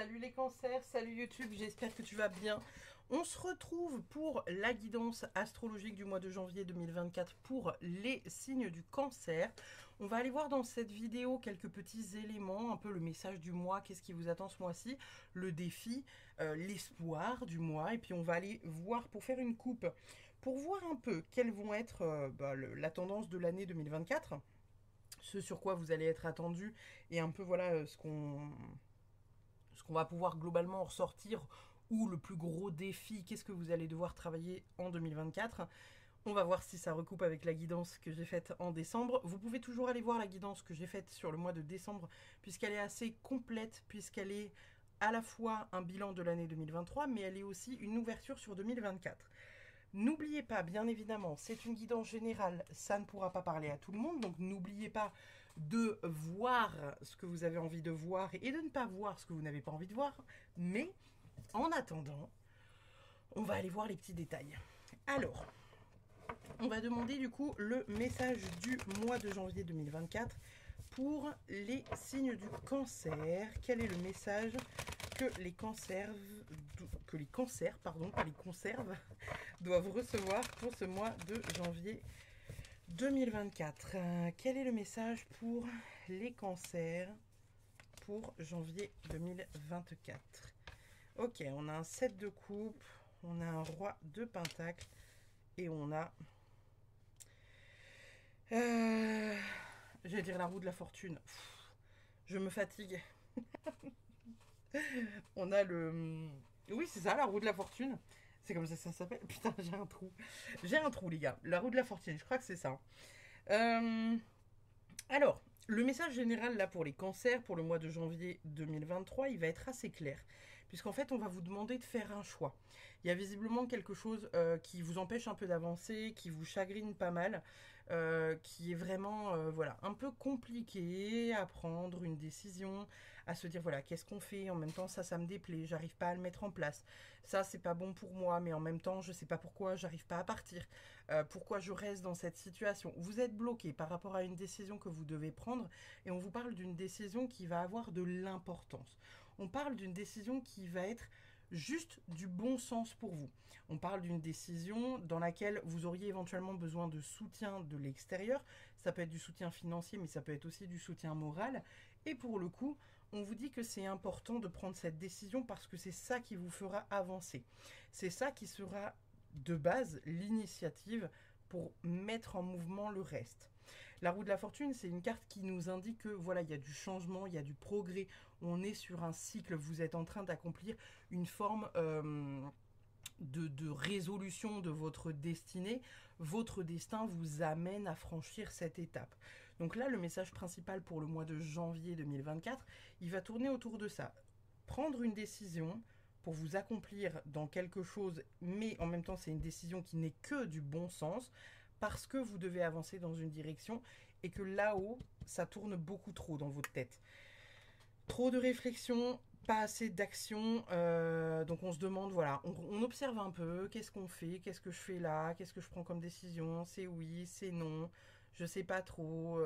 Salut les cancers, salut YouTube, j'espère que tu vas bien. On se retrouve pour la guidance astrologique du mois de janvier 2024 pour les signes du cancer. On va aller voir dans cette vidéo quelques petits éléments, un peu le message du mois, qu'est-ce qui vous attend ce mois-ci, le défi, l'espoir du mois, et puis on va aller voir pour faire une coupe, pour voir un peu quelles vont être la tendance de l'année 2024, ce sur quoi vous allez être attendu, et un peu voilà ce qu'on va pouvoir globalement en ressortir, ou le plus gros défi, qu'est-ce que vous allez devoir travailler en 2024. On va voir si ça recoupe avec la guidance que j'ai faite en décembre. Vous pouvez toujours aller voir la guidance que j'ai faite sur le mois de décembre, puisqu'elle est assez complète, puisqu'elle est à la fois un bilan de l'année 2023, mais elle est aussi une ouverture sur 2024. N'oubliez pas, bien évidemment, c'est une guidance générale, ça ne pourra pas parler à tout le monde, donc n'oubliez pas de voir ce que vous avez envie de voir et de ne pas voir ce que vous n'avez pas envie de voir. Mais en attendant, on va aller voir les petits détails. Alors, on va demander du coup le message du mois de janvier 2024 pour les signes du cancer. Quel est le message que les cancers, pas les conserves, doivent recevoir pour ce mois de janvier 2024? Quel est le message pour les cancers pour janvier 2024? Ok, on a un 7 de coupe, on a un roi de pentacle et on a... j'allais dire la roue de la fortune. Je me fatigue. On a le... Oui, c'est ça, la roue de la fortune. C'est comme ça s'appelle. Putain, j'ai un trou. J'ai un trou, les gars. La roue de la fortune, je crois que c'est ça. Alors, le message général là pour les cancers, pour le mois de janvier 2023, il va être assez clair. Puisqu'en fait, on va vous demander de faire un choix. Il y a visiblement quelque chose qui vous empêche un peu d'avancer, qui vous chagrine pas mal, qui est vraiment voilà, un peu compliqué à prendre une décision, à se dire voilà, qu'est-ce qu'on fait? En même temps, ça me déplaît, j'arrive pas à le mettre en place. Ça, c'est pas bon pour moi, mais en même temps, je sais pas pourquoi j'arrive pas à partir. Pourquoi je reste dans cette situation? Vous êtes bloqué par rapport à une décision que vous devez prendre, et on vous parle d'une décision qui va avoir de l'importance. On parle d'une décision qui va être juste du bon sens pour vous. On parle d'une décision dans laquelle vous auriez éventuellement besoin de soutien de l'extérieur. Ça peut être du soutien financier, mais ça peut être aussi du soutien moral. Et pour le coup, on vous dit que c'est important de prendre cette décision parce que c'est ça qui vous fera avancer. C'est ça qui sera de base l'initiative pour mettre en mouvement le reste. La roue de la fortune, c'est une carte qui nous indique que voilà, il y a du changement, il y a du progrès. On est sur un cycle, vous êtes en train d'accomplir une forme de résolution de votre destinée. Votre destin vous amène à franchir cette étape. Donc là, le message principal pour le mois de janvier 2024, il va tourner autour de ça. Prendre une décision pour vous accomplir dans quelque chose, mais en même temps, c'est une décision qui n'est que du bon sens, parce que vous devez avancer dans une direction et que là-haut, ça tourne beaucoup trop dans votre tête. Trop de réflexion, pas assez d'action, donc on se demande, voilà, on observe un peu, qu'est-ce qu'on fait, qu'est-ce que je fais là, qu'est-ce que je prends comme décision, c'est oui, c'est non, je sais pas trop,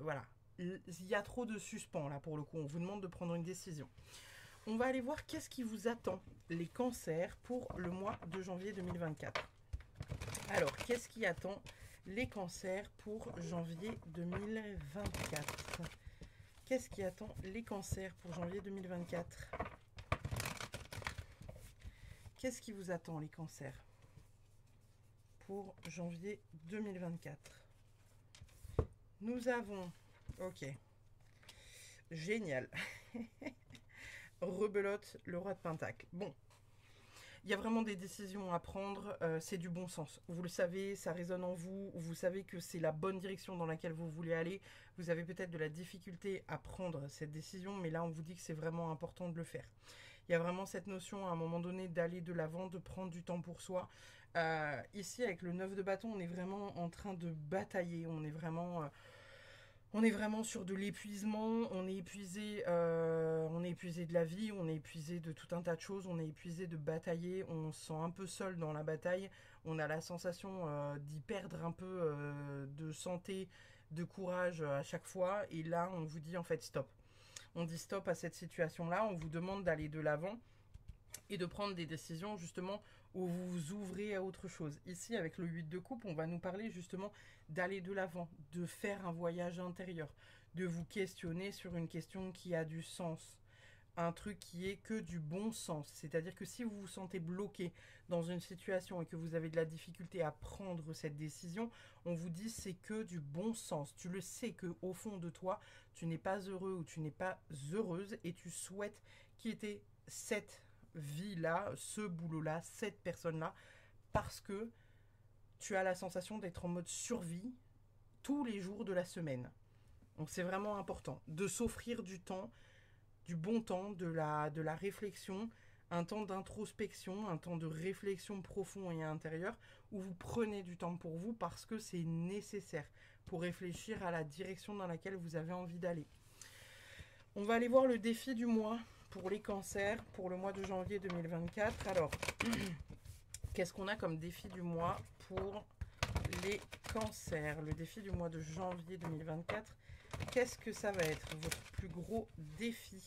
voilà. Il y a trop de suspens là pour le coup, on vous demande de prendre une décision. On va aller voir qu'est-ce qui vous attend, les cancers, pour le mois de janvier 2024. Alors, qu'est-ce qui attend les cancers pour janvier 2024? Qu'est-ce qui attend les cancers pour janvier 2024? Qu'est-ce qui vous attend les cancers pour janvier 2024? Nous avons... Ok. Génial. Rebelote, le roi de pentacle. Bon. Il y a vraiment des décisions à prendre, c'est du bon sens. Vous le savez, ça résonne en vous, vous savez que c'est la bonne direction dans laquelle vous voulez aller. Vous avez peut-être de la difficulté à prendre cette décision, mais là on vous dit que c'est vraiment important de le faire. Il y a vraiment cette notion à un moment donné d'aller de l'avant, de prendre du temps pour soi. Ici avec le 9 de bâton, on est vraiment en train de batailler, on est vraiment sur de l'épuisement, on est épuisé de la vie, on est épuisé de tout un tas de choses, on est épuisé de batailler, on se sent un peu seul dans la bataille, on a la sensation d'y perdre un peu de santé, de courage à chaque fois, et là on vous dit en fait stop. On dit stop à cette situation-là, on vous demande d'aller de l'avant et de prendre des décisions justement où vous vous ouvrez à autre chose. Ici, avec le 8 de coupe, on va nous parler justement d'aller de l'avant, de faire un voyage intérieur, de vous questionner sur une question qui a du sens. Un truc qui est que du bon sens. C'est-à-dire que si vous vous sentez bloqué dans une situation et que vous avez de la difficulté à prendre cette décision, on vous dit c'est que du bon sens. Tu le sais que au fond de toi, tu n'es pas heureux ou tu n'es pas heureuse et tu souhaites quitter cette vie-là, ce boulot-là, cette personne-là, parce que tu as la sensation d'être en mode survie tous les jours de la semaine. Donc c'est vraiment important de s'offrir du temps, du bon temps, de la réflexion, un temps d'introspection, un temps de réflexion profond et intérieur, où vous prenez du temps pour vous parce que c'est nécessaire pour réfléchir à la direction dans laquelle vous avez envie d'aller. On va aller voir le défi du mois pour les cancers, pour le mois de janvier 2024. Alors, qu'est-ce qu'on a comme défi du mois pour les cancers? Le défi du mois de janvier 2024, qu'est-ce que ça va être votre plus gros défi,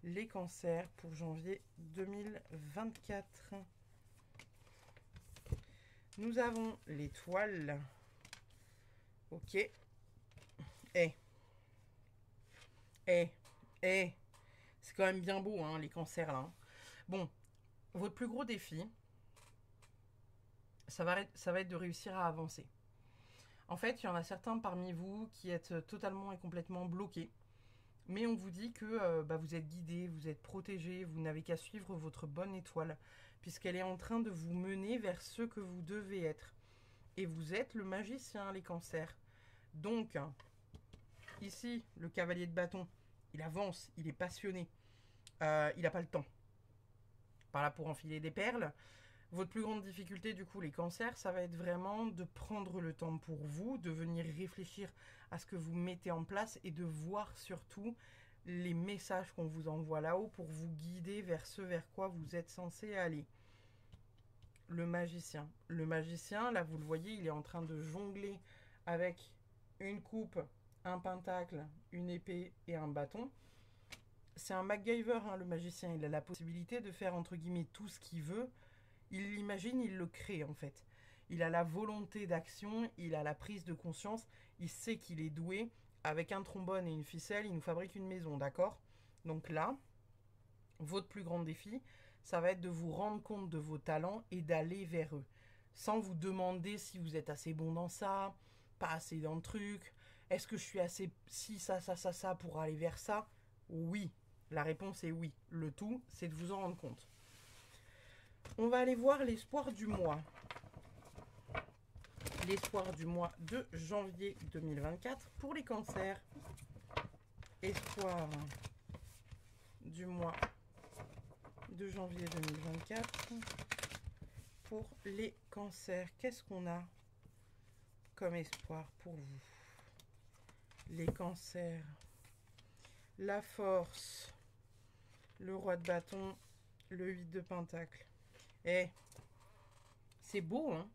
les cancers, pour janvier 2024? Nous avons l'étoile. Ok. C'est quand même bien beau, hein, les cancers, là. Bon, votre plus gros défi, ça va être de réussir à avancer. En fait, il y en a certains parmi vous qui êtes totalement et complètement bloqués. Mais on vous dit que vous êtes guidé, vous êtes protégé, vous n'avez qu'à suivre votre bonne étoile, puisqu'elle est en train de vous mener vers ce que vous devez être. Et vous êtes le magicien, les cancers. Donc, ici, le cavalier de bâton, il avance, il est passionné. Il n'a pas le temps. Par là pour enfiler des perles. Votre plus grande difficulté, du coup, les cancers, ça va être vraiment de prendre le temps pour vous, de venir réfléchir à ce que vous mettez en place et de voir surtout les messages qu'on vous envoie là-haut pour vous guider vers ce vers quoi vous êtes censé aller. Le magicien. Le magicien, là, vous le voyez, il est en train de jongler avec une coupe, un pentacle, une épée et un bâton. C'est un MacGyver, hein, le magicien. Il a la possibilité de faire, entre guillemets, tout ce qu'il veut. Il l'imagine, il le crée en fait. Il a la volonté d'action, il a la prise de conscience, il sait qu'il est doué. Avec un trombone et une ficelle, il nous fabrique une maison, d'accord? Donc là, votre plus grand défi, ça va être de vous rendre compte de vos talents et d'aller vers eux. Sans vous demander si vous êtes assez bon dans ça, pas assez dans le truc, est-ce que je suis assez si ça pour aller vers ça? Oui, la réponse est oui. Le tout, c'est de vous en rendre compte. On va aller voir l'espoir du mois. L'espoir du mois de janvier 2024 pour les cancers. Espoir du mois de janvier 2024 pour les cancers. Qu'est-ce qu'on a comme espoir pour vous? Les cancers. La force. Le roi de bâton. Le 8 de pentacle. C'est beau, hein?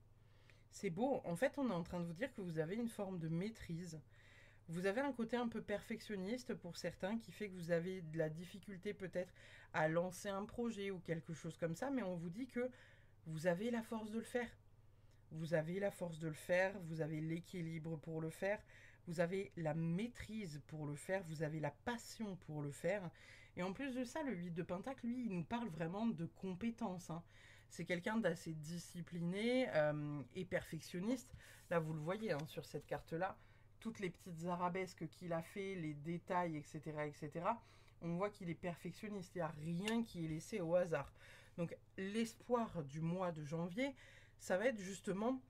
C'est beau. En fait, on est en train de vous dire que vous avez une forme de maîtrise. Vous avez un côté un peu perfectionniste pour certains qui fait que vous avez de la difficulté peut-être à lancer un projet ou quelque chose comme ça, mais on vous dit que vous avez la force de le faire. Vous avez la force de le faire, vous avez l'équilibre pour le faire, vous avez la maîtrise pour le faire, vous avez la passion pour le faire. Et en plus de ça, le 8 de pentacle, lui, il nous parle vraiment de compétences, hein. C'est quelqu'un d'assez discipliné et perfectionniste. Là, vous le voyez, hein, sur cette carte-là, toutes les petites arabesques qu'il a fait, les détails, etc., etc., on voit qu'il est perfectionniste. Il n'y a rien qui est laissé au hasard. Donc, l'espoir du mois de janvier, ça va être justement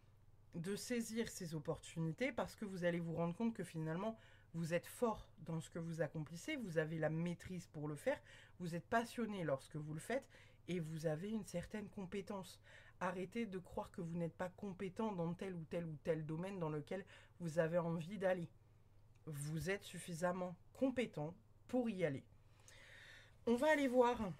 de saisir ces opportunités parce que vous allez vous rendre compte que finalement, vous êtes fort dans ce que vous accomplissez, vous avez la maîtrise pour le faire, vous êtes passionné lorsque vous le faites et vous avez une certaine compétence. Arrêtez de croire que vous n'êtes pas compétent dans tel ou tel ou tel domaine dans lequel vous avez envie d'aller. Vous êtes suffisamment compétent pour y aller. On va aller voir,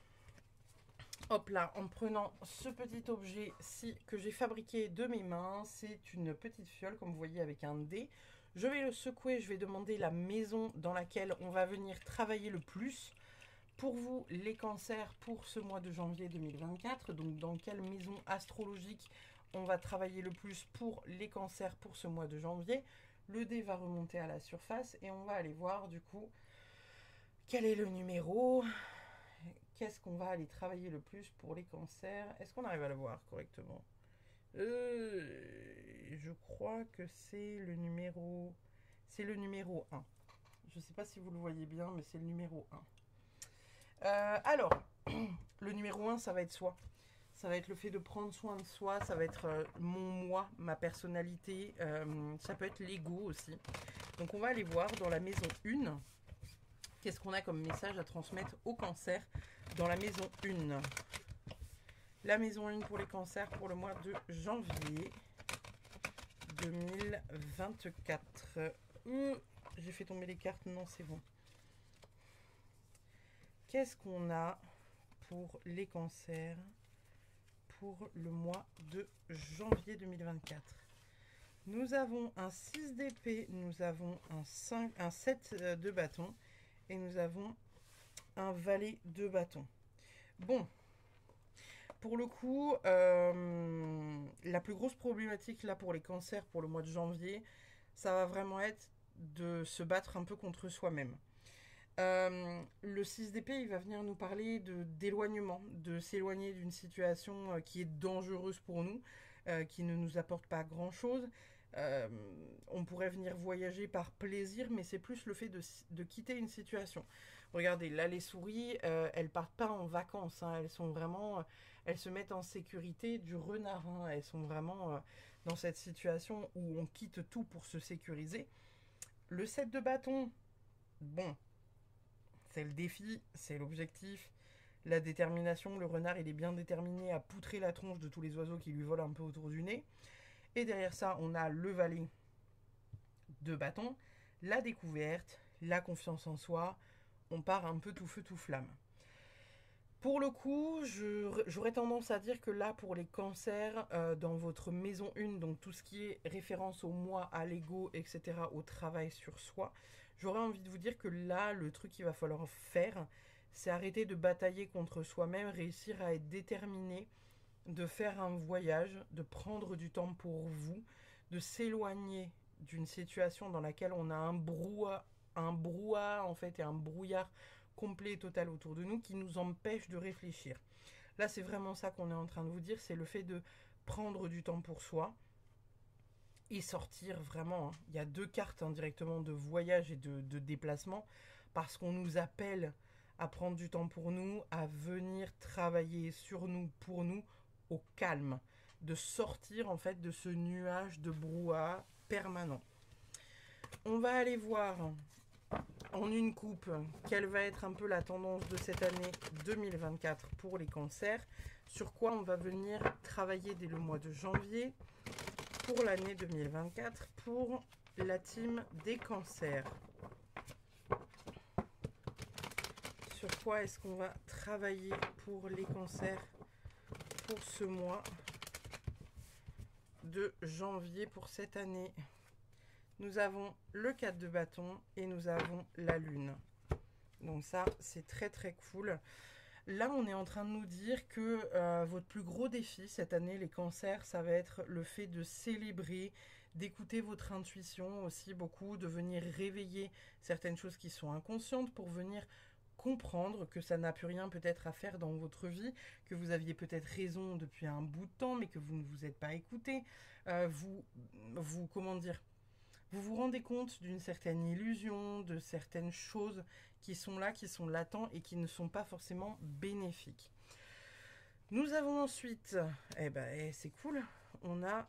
hop là, en prenant ce petit objet-ci que j'ai fabriqué de mes mains. C'est une petite fiole, comme vous voyez, avec un dé. Je vais le secouer, je vais demander la maison dans laquelle on va venir travailler le plus. Pour vous, les cancers pour ce mois de janvier 2024, donc dans quelle maison astrologique on va travailler le plus pour les cancers pour ce mois de janvier. Le dé va remonter à la surface et on va aller voir du coup quel est le numéro, qu'est-ce qu'on va aller travailler le plus pour les cancers. Est-ce qu'on arrive à le voir correctement? Je crois que c'est le numéro 1. Je ne sais pas si vous le voyez bien, mais c'est le numéro 1. Alors, le numéro 1, ça va être soi. Ça va être le fait de prendre soin de soi, ça va être mon moi, ma personnalité, ça peut être l'ego aussi. Donc on va aller voir dans la maison 1, qu'est-ce qu'on a comme message à transmettre au cancer dans la maison 1. La maison 1 pour les cancers pour le mois de janvier 2024. J'ai fait tomber les cartes, non c'est bon. Qu'est-ce qu'on a pour les cancers pour le mois de janvier 2024? Nous avons un 6 d'épée, nous avons un 7 de bâton et nous avons un valet de bâton. Bon, pour le coup, la plus grosse problématique là pour les cancers pour le mois de janvier, ça va vraiment être de se battre un peu contre soi-même. Le 6 d'épée, il va venir nous parler d'éloignement, de s'éloigner d'une situation qui est dangereuse pour nous, qui ne nous apporte pas grand-chose. On pourrait venir voyager par plaisir, mais c'est plus le fait de quitter une situation. Regardez, là les souris, elles partent pas en vacances, hein, elles sont vraiment, elles se mettent en sécurité du renard, hein, elles sont vraiment dans cette situation où on quitte tout pour se sécuriser. Le 7 de bâton, bon, c'est le défi, c'est l'objectif, la détermination. Le renard, il est bien déterminé à poutrer la tronche de tous les oiseaux qui lui volent un peu autour du nez. Et derrière ça, on a le valet de bâton, la découverte, la confiance en soi. On part un peu tout feu, tout flamme. Pour le coup, j'aurais tendance à dire que là, pour les cancers, dans votre maison 1, donc tout ce qui est référence au moi, à l'ego, etc., au travail sur soi, j'aurais envie de vous dire que là, le truc qu'il va falloir faire, c'est arrêter de batailler contre soi-même, réussir à être déterminé, de faire un voyage, de prendre du temps pour vous, de s'éloigner d'une situation dans laquelle on a un brouhaha en fait, et un brouillard complet et total autour de nous qui nous empêche de réfléchir. Là, c'est vraiment ça qu'on est en train de vous dire, c'est le fait de prendre du temps pour soi et sortir vraiment. Hein. Il y a 2 cartes directement de voyage et de déplacement parce qu'on nous appelle à prendre du temps pour nous, à venir travailler sur nous, pour nous, au calme, de sortir en fait de ce nuage de brouhaha permanent. On va aller voir en une coupe quelle va être un peu la tendance de cette année 2024 pour les cancers, sur quoi on va venir travailler dès le mois de janvier pour l'année 2024 pour la team des cancers. Sur quoi est-ce qu'on va travailler pour les cancers pour ce mois de janvier pour cette année? Nous avons le 4 de bâton et nous avons la lune. Donc ça, c'est très très cool. Là, on est en train de nous dire que votre plus gros défi cette année, les cancers, ça va être le fait de célébrer, d'écouter votre intuition aussi beaucoup, de venir réveiller certaines choses qui sont inconscientes pour venir comprendre que ça n'a plus rien peut-être à faire dans votre vie, que vous aviez peut-être raison depuis un bout de temps, mais que vous ne vous êtes pas écouté. Comment dire, vous vous rendez compte d'une certaine illusion, de certaines choses qui sont là, qui sont latents et qui ne sont pas forcément bénéfiques. Nous avons ensuite, c'est cool, on a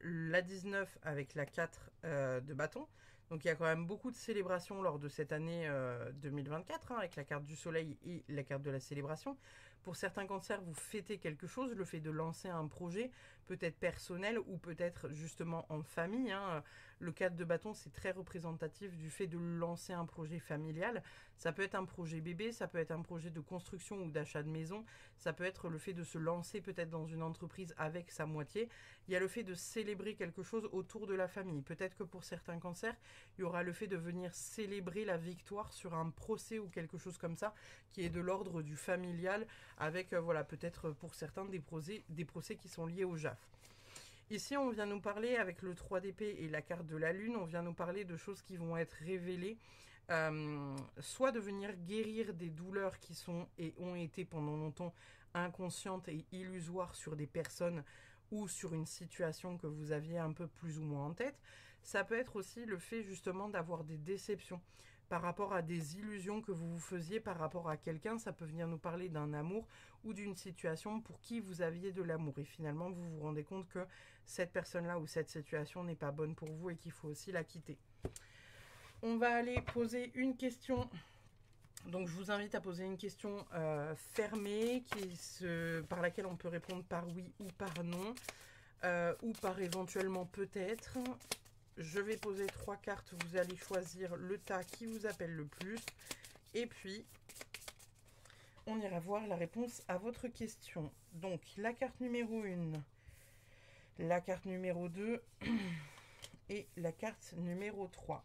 la 19 avec la 4 de bâton. Donc il y a quand même beaucoup de célébrations lors de cette année 2024, avec la carte du soleil et la carte de la célébration. Pour certains cancers, vous fêtez quelque chose, le fait de lancer un projet, peut-être personnel ou peut-être justement en famille. Le 4 de bâton, c'est très représentatif du fait de lancer un projet familial. Ça peut être un projet bébé, ça peut être un projet de construction ou d'achat de maison, ça peut être le fait de se lancer peut-être dans une entreprise avec sa moitié. Il y a le fait de célébrer quelque chose autour de la famille. Peut-être que pour certains cancers, il y aura le fait de venir célébrer la victoire sur un procès ou quelque chose comme ça, qui est de l'ordre du familial, avec voilà, peut-être pour certains des procès qui sont liés au JAF. Ici, on vient nous parler, avec le 3 d'épée et la carte de la lune, on vient nous parler de choses qui vont être révélées, soit de venir guérir des douleurs qui sont et ont été pendant longtemps inconscientes et illusoires sur des personnes ou sur une situation que vous aviez un peu plus ou moins en tête. Ça peut être aussi le fait justement d'avoir des déceptions par rapport à des illusions que vous vous faisiez par rapport à quelqu'un. Ça peut venir nous parler d'un amour ou d'une situation pour qui vous aviez de l'amour. Et finalement, vous vous rendez compte que cette personne-là ou cette situation n'est pas bonne pour vous et qu'il faut aussi la quitter. On va aller poser une question. Donc, je vous invite à poser une question fermée par laquelle on peut répondre par oui ou par non, ou par éventuellement peut-être. Je vais poser 3 cartes, vous allez choisir le tas qui vous appelle le plus. Et puis, on ira voir la réponse à votre question. Donc, la carte numéro 1, la carte numéro 2 et la carte numéro 3.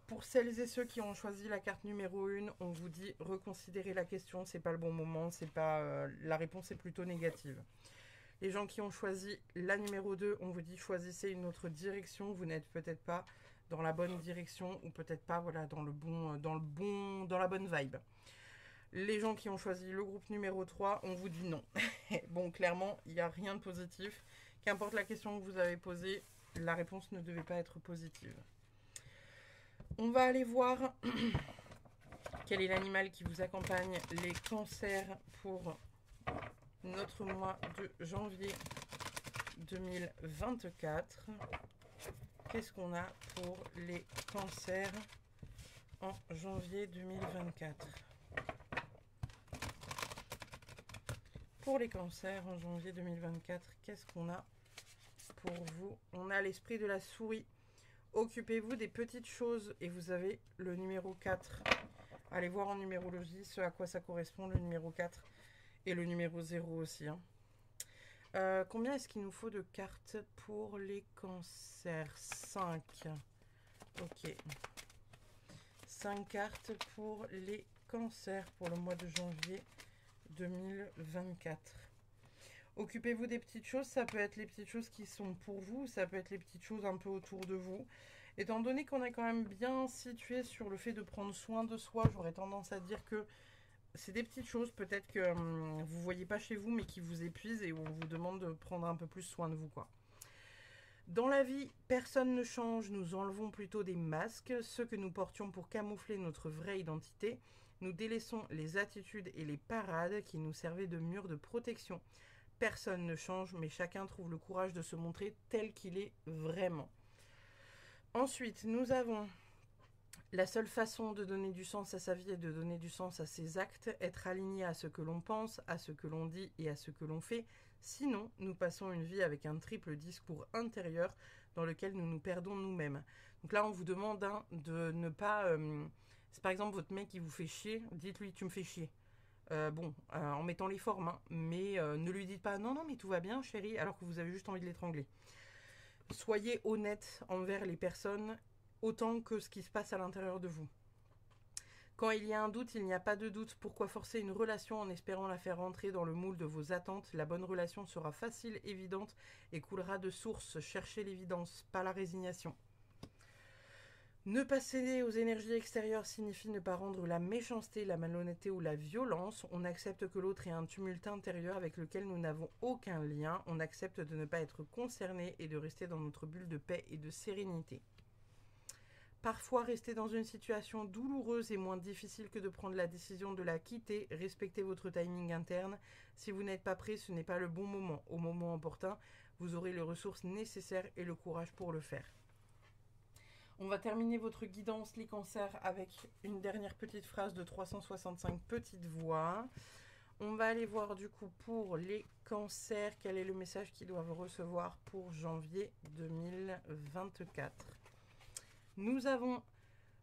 Pour celles et ceux qui ont choisi la carte numéro 1, on vous dit reconsidérez la question, c'est pas le bon moment, c'est pas la réponse est plutôt négative. Les gens qui ont choisi la numéro 2, on vous dit choisissez une autre direction. Vous n'êtes peut-être pas dans la bonne direction ou peut-être pas voilà, dans la bonne vibe. Les gens qui ont choisi le groupe numéro 3, on vous dit non. Bon, clairement, il n'y a rien de positif. Qu'importe la question que vous avez posée, la réponse ne devait pas être positive. On va aller voir quel est l'animal qui vous accompagne, les cancers pour notre mois de janvier 2024. Qu'est-ce qu'on a pour les cancers en janvier 2024? Pour les cancers en janvier 2024, qu'est-ce qu'on a pour vous? On a l'esprit de la souris. Occupez-vous des petites choses et vous avez le numéro 4. Allez voir en numérologie ce à quoi ça correspond, le numéro 4. Et le numéro 0 aussi. Hein. Combien est-ce qu'il nous faut de cartes pour les cancers? 5. Ok. 5 cartes pour les cancers pour le mois de janvier 2024. Occupez-vous des petites choses. Ça peut être les petites choses qui sont pour vous. Ça peut être les petites choses un peu autour de vous. Étant donné qu'on est quand même bien situé sur le fait de prendre soin de soi, j'aurais tendance à dire que c'est des petites choses peut-être que vous ne voyez pas chez vous mais qui vous épuisent et où on vous demande de prendre un peu plus soin de vous, quoi. Dans la vie, personne ne change, nous enlevons plutôt des masques, ceux que nous portions pour camoufler notre vraie identité. Nous délaissons les attitudes et les parades qui nous servaient de mur de protection. Personne ne change, mais chacun trouve le courage de se montrer tel qu'il est vraiment. Ensuite, nous avons la seule façon de donner du sens à sa vie est de donner du sens à ses actes, être aligné à ce que l'on pense, à ce que l'on dit et à ce que l'on fait. Sinon, nous passons une vie avec un triple discours intérieur dans lequel nous nous perdons nous-mêmes. Donc là, on vous demande de ne pas... c'est par exemple votre mec qui vous fait chier, dites-lui tu me fais chier. En mettant les formes, hein, mais ne lui dites pas non, mais tout va bien chérie, alors que vous avez juste envie de l'étrangler. Soyez honnête envers les personnes autant que ce qui se passe à l'intérieur de vous. Quand il y a un doute, il n'y a pas de doute. Pourquoi forcer une relation en espérant la faire rentrer dans le moule de vos attentes? La bonne relation sera facile, évidente et coulera de source. Cherchez l'évidence, pas la résignation. Ne pas céder aux énergies extérieures signifie ne pas rendre la méchanceté, la malhonnêteté ou la violence. On accepte que l'autre ait un tumulte intérieur avec lequel nous n'avons aucun lien. On accepte de ne pas être concerné et de rester dans notre bulle de paix et de sérénité. Parfois, rester dans une situation douloureuse est moins difficile que de prendre la décision de la quitter. Respectez votre timing interne. Si vous n'êtes pas prêt, ce n'est pas le bon moment. Au moment opportun, vous aurez les ressources nécessaires et le courage pour le faire. On va terminer votre guidance, les cancers, avec une dernière petite phrase de 365 petites voix. On va aller voir du coup pour les cancers, quel est le message qu'ils doivent recevoir pour janvier 2024. Nous avons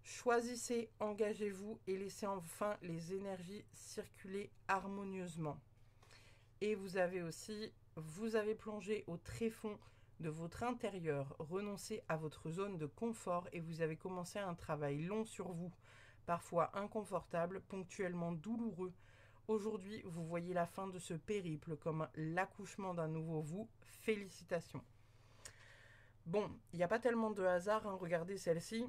choisissez, engagez-vous et laissez enfin les énergies circuler harmonieusement. Et vous avez aussi, vous avez plongé au tréfonds de votre intérieur, renoncé à votre zone de confort et vous avez commencé un travail long sur vous, parfois inconfortable, ponctuellement douloureux. Aujourd'hui, vous voyez la fin de ce périple comme l'accouchement d'un nouveau vous. Félicitations. Bon, il n'y a pas tellement de hasard, hein. Regardez celle-ci.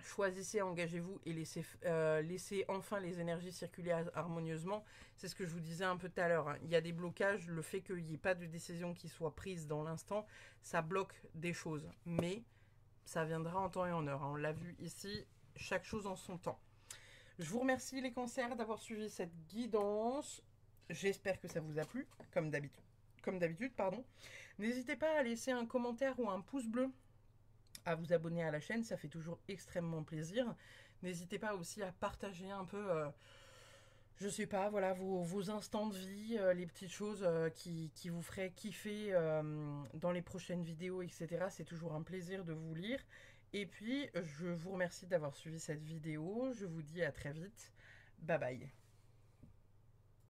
Choisissez, engagez-vous et laissez enfin les énergies circuler harmonieusement. C'est ce que je vous disais un peu tout à l'heure, hein. Il y a des blocages, le fait qu'il n'y ait pas de décision qui soit prise dans l'instant, ça bloque des choses. Mais ça viendra en temps et en heure, hein. On l'a vu ici, chaque chose en son temps. Je vous remercie les cancers d'avoir suivi cette guidance. J'espère que ça vous a plu, comme d'habitude. N'hésitez pas à laisser un commentaire ou un pouce bleu, à vous abonner à la chaîne, ça fait toujours extrêmement plaisir. N'hésitez pas aussi à partager un peu, je sais pas, voilà, vos instants de vie, les petites choses qui vous feraient kiffer dans les prochaines vidéos, etc. C'est toujours un plaisir de vous lire. Et puis, je vous remercie d'avoir suivi cette vidéo. Je vous dis à très vite. Bye bye.